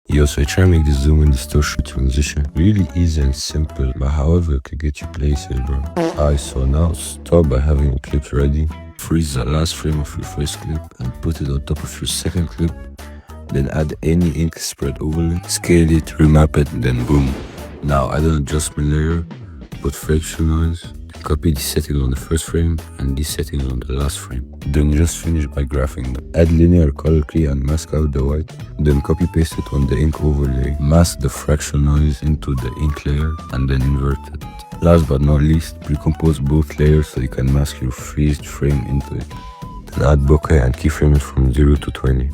Yo, so I try to make this zoom and distortion transition really easy and simple, but however it could get you places, bro. Alright, so now start by having your clips ready. Freeze the last frame of your first clip and put it on top of your second clip. Then add any ink spread overlay, scale it, remap it, then boom. Now add an adjustment layer, put friction noise, copy the settings on the first frame and these settings on the last frame. Then just finish by graphing them. Add linear color key and mask out the white. Then copy paste it on the ink overlay. Mask the fraction noise into the ink layer and then invert it. Last but not least, pre-compose both layers so you can mask your freezed frame into it. Then add bokeh and keyframe it from 0 to 20.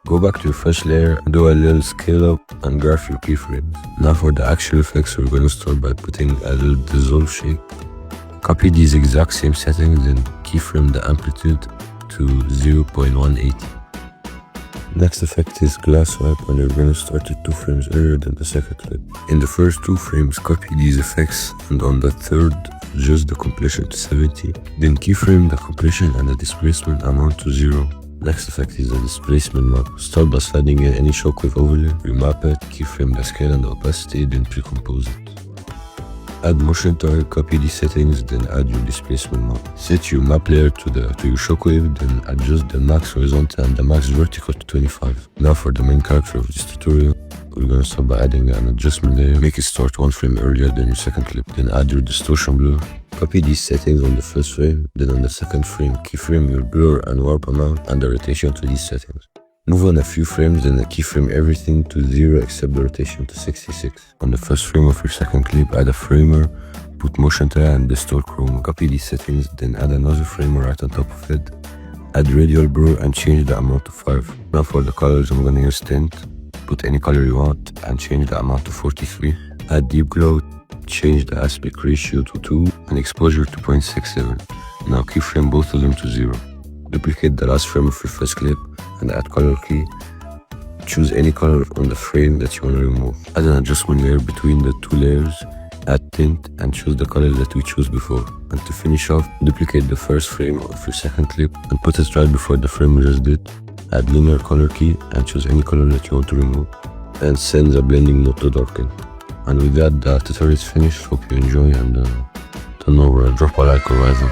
Go back to your first layer, do a little scale up and graph your keyframes. Now for the actual effects, we're going to start by putting a little dissolve shake. Copy these exact same settings and keyframe the amplitude to 0.180. Next effect is glass wipe, and we're going to start it 2 frames earlier than the second clip. In the first 2 frames, copy these effects, and on the third, adjust the completion to 70. Then keyframe the completion and the displacement amount to 0. Next effect is the displacement map. Start by sliding in any shockwave overlay, remap it, keyframe the scale and the opacity, then pre-compose it. Add motion tile, copy these settings, then add your displacement map. Set your map layer to your shockwave, then adjust the max horizontal and the max vertical to 25. Now for the main character of this tutorial, we're gonna start by adding an adjustment layer. Make it start 1 frame earlier than your second clip. Then add your distortion blur. Copy these settings on the first frame, then on the second frame, keyframe your blur and warp amount and the rotation to these settings. Move on a few frames, then keyframe everything to 0 except the rotation to 66. On the first frame of your second clip, add a framer, put motion tile and distort chroma. Copy these settings, then add another framer right on top of it. Add radial blur and change the amount to 5. Now for the colors, I'm gonna use tint. Put any color you want and change the amount to 43. Add deep glow, change the aspect ratio to 2 and exposure to 0.67. Now keyframe both of them to 0. Duplicate the last frame of your first clip and add color key. Choose any color on the frame that you want to remove. Add an adjustment layer between the 2 layers. Add tint and choose the color that we chose before. And to finish off, duplicate the first frame of your second clip and put it right before the frame we just did. Add linear color key and choose any color that you want to remove. And send the blending mode to darken. And with that, the tutorial is finished. Hope you enjoy and don't know, drop a like or whatever.